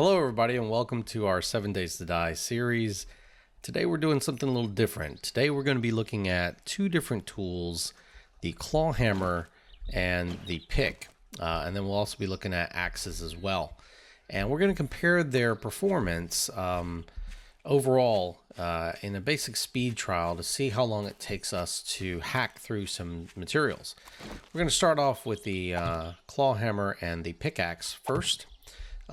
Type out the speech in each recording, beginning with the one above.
Hello everybody and welcome to our 7 Days to Die series. Today we're doing something a little different. Today we're going to be looking at two different tools, the Clawhammer and the pick. And then we'll also be looking at axes as well. And we're going to compare their performance overall in a basic speed trial to see how long it takes us to hack through some materials. We're going to start off with the Clawhammer and the pickaxe first.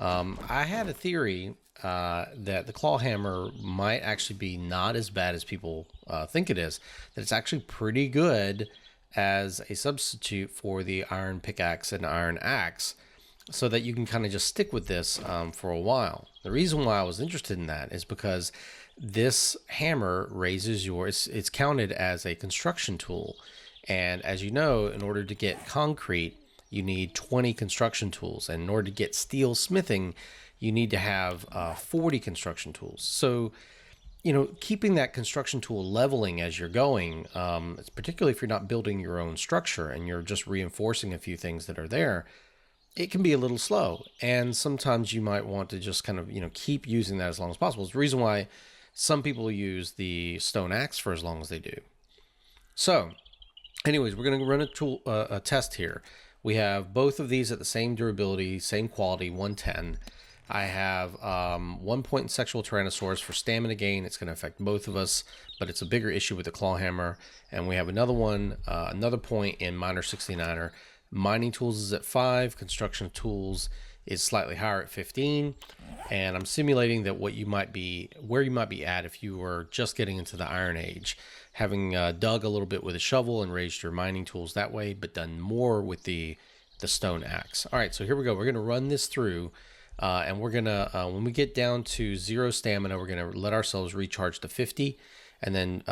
I had a theory that the Clawhammer might actually be not as bad as people think it is, that it's actually pretty good as a substitute for the iron pickaxe and iron axe, so that you can kind of just stick with this for a while. The reason why I was interested in that is because this hammer raises it's counted as a construction tool. And as you know, in order to get concrete, you need 20 construction tools. And in order to get steel smithing, you need to have 40 construction tools. So, you know, keeping that construction tool leveling as you're going, particularly if you're not building your own structure and you're just reinforcing a few things that are there, it can be a little slow. And sometimes you might want to just kind of, keep using that as long as possible. It's the reason why some people use the stone axe for as long as they do. So anyways, we're going to run a test here. We have both of these at the same durability, same quality, 110. I have 1 point in sexual tyrannosaurus for stamina gain. It's going to affect both of us, but it's a bigger issue with the Clawhammer. And we have another one, another point in miner 69er. Mining tools is at 5. Construction tools is slightly higher at 15. And I'm simulating that where you might be at if you were just getting into the Iron Age, having dug a little bit with a shovel and raised your mining tools that way, but done more with the stone axe. All right, so here we go. We're going to run this through, and we're going to, when we get down to 0 stamina, we're going to let ourselves recharge to 50, and then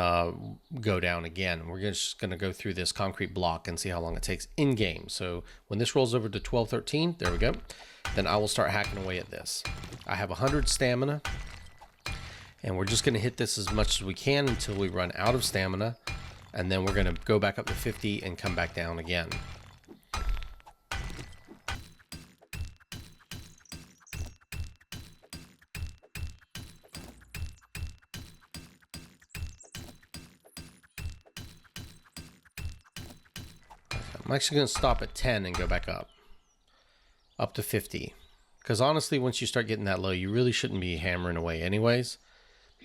go down again. We're just going to go through this concrete block and see how long it takes in game. So when this rolls over to 12:13, there we go, then I will start hacking away at this. I have 100 stamina. And we're just going to hit this as much as we can until we run out of stamina. And then we're going to go back up to 50 and come back down again. I'm actually going to stop at 10 and go back up to 50. Because honestly, once you start getting that low, you really shouldn't be hammering away anyways.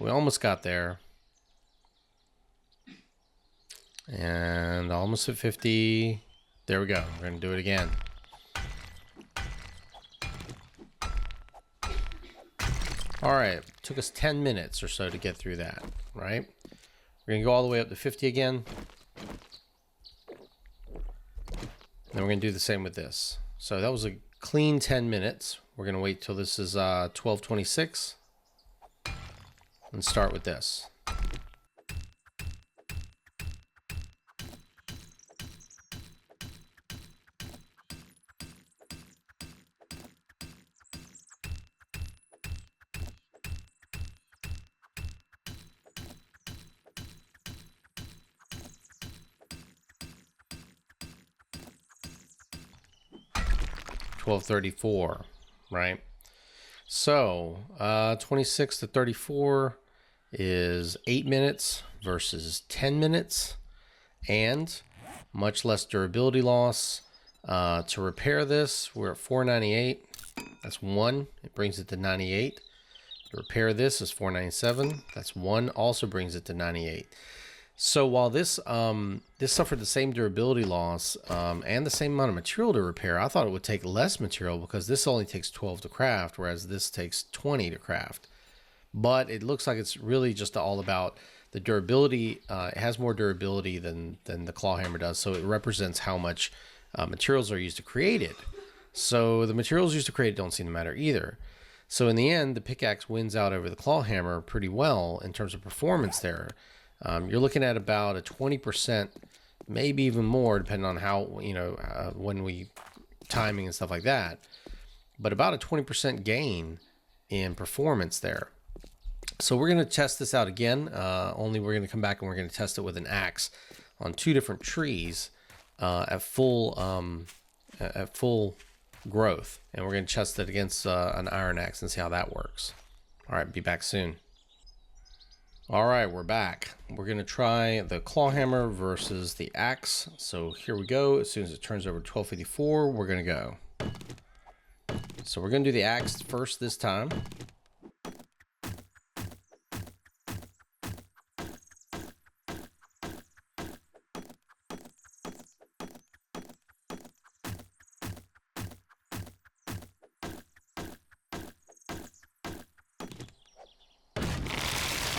We almost got there. And almost at 50. There we go. We're going to do it again. All right. Took us 10 minutes or so to get through that, right? We're going to go all the way up to 50 again. Then we're going to do the same with this. So that was a clean 10 minutes. We're going to wait till this is 12:26. And start with this. $12.34, right? So 26 to 34 is 8 minutes versus 10 minutes, and much less durability loss. To repair this, we're at 498. That's 1. It brings it to 98. To repair this is 497. That's 1. Also brings it to 98. So while this suffered the same durability loss and the same amount of material to repair, I thought it would take less material because this only takes 12 to craft, whereas this takes 20 to craft. But it looks like it's really just all about the durability. It has more durability than the Clawhammer does, so it represents how much materials are used to create it. So the materials used to create it don't seem to matter either. So in the end, the pickaxe wins out over the Clawhammer pretty well in terms of performance there. You're looking at about a 20%, maybe even more, depending on how, when we timing and stuff like that, but about a 20% gain in performance there. So we're going to test this out again. Only we're going to come back and we're going to test it with an axe on 2 different trees at full growth, and we're going to test it against an iron axe and see how that works. All right, be back soon. All right, we're back. We're going to try the Clawhammer versus the axe. So here we go. As soon as it turns over to 1254, we're going to go. So we're going to do the axe first this time.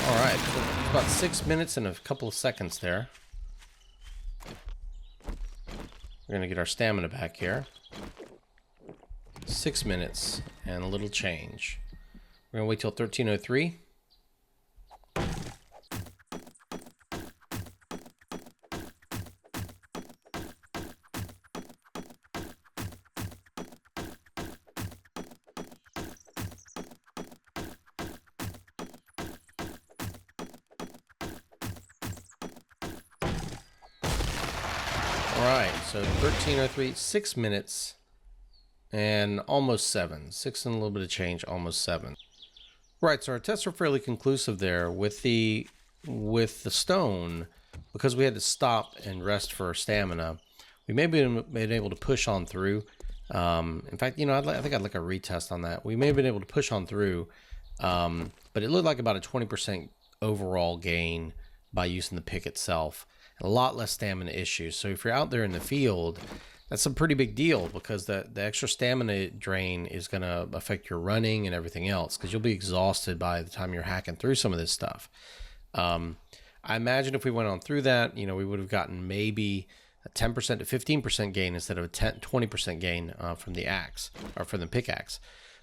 All right, so about 6 minutes and a couple of seconds there. We're gonna get our stamina back here. 6 minutes and a little change. We're gonna wait till 13:03. All right, so 13:03, 6 minutes and almost 7. 6 and a little bit of change, almost 7. Right, so our tests are fairly conclusive there with the stone. Because we had to stop and rest for our stamina, we may have been able to push on through. In fact, you know, I think I'd like a retest on that. We may have been able to push on through, but it looked like about a 20% overall gain by using the pick itself. A lot less stamina issues. So if you're out there in the field, that's a pretty big deal, because the extra stamina drain is going to affect your running and everything else, because you'll be exhausted by the time you're hacking through some of this stuff. I imagine if we went on through that, you know, we would have gotten maybe a 10% to 15% gain instead of a 20% gain from the axe or from the pickaxe.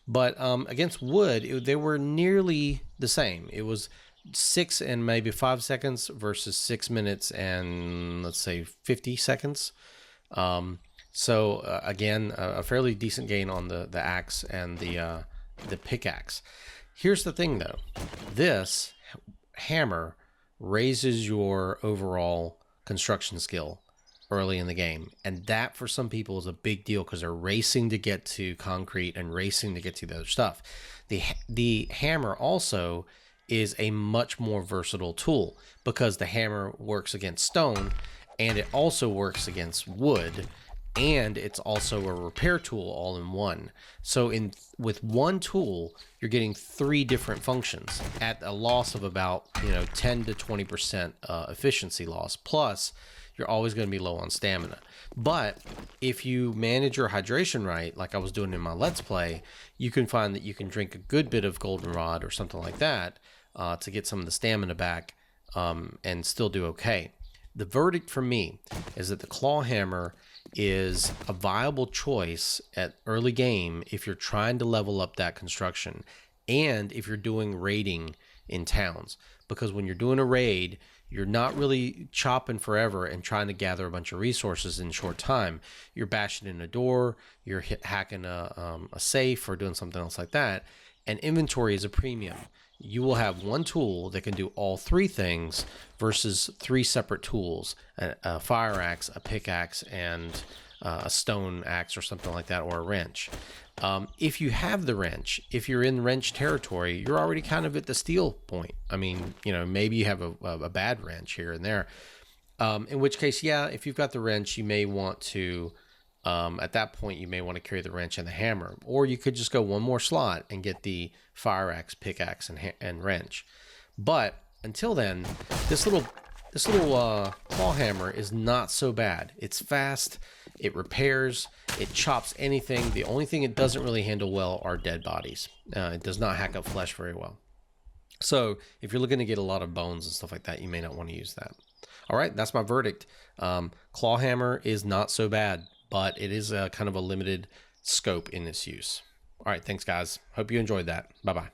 But against wood, they were nearly the same. It was 6 and maybe 5 seconds versus 6 minutes and let's say 50 seconds. Again, a fairly decent gain on the axe and the pickaxe. Here's the thing though, this hammer raises your overall construction skill early in the game, and that for some people is a big deal because they're racing to get to concrete and racing to get to the other stuff. The hammer also is a much more versatile tool because the hammer works against stone, and it also works against wood, and it's also a repair tool all in one. So with one tool, you're getting 3 different functions at a loss of about 10 to 20% efficiency loss. Plus, you're always going to be low on stamina. But if you manage your hydration right, like I was doing in my Let's Play, you can find that you can drink a good bit of goldenrod or something like that to get some of the stamina back and still do okay. The verdict for me is that the Clawhammer is a viable choice at early game if you're trying to level up that construction and if you're doing raiding in towns. Because when you're doing a raid, you're not really chopping forever and trying to gather a bunch of resources in a short time. You're bashing in a door, you're hacking a safe or doing something else like that. And inventory is a premium. You will have one tool that can do all 3 things versus 3 separate tools, a fire axe, a pickaxe, and a stone axe or something like that, or a wrench. If you have the wrench, if you're in wrench territory, you're already kind of at the steel point. I mean, maybe you have a bad wrench here and there. In which case, yeah, if you've got the wrench, you may want to, at that point, you may want to carry the wrench and the hammer. Or you could just go one more slot and get the fire axe, pickaxe, and wrench. But until then, this little claw hammer is not so bad. It's fast, it repairs, it chops anything. The only thing it doesn't really handle well are dead bodies. It does not hack up flesh very well. So if you're looking to get a lot of bones and stuff like that, you may not want to use that. All right, that's my verdict. Claw hammer is not so bad, but it is kind of a limited scope in its use. All right, thanks guys. Hope you enjoyed that. Bye-bye.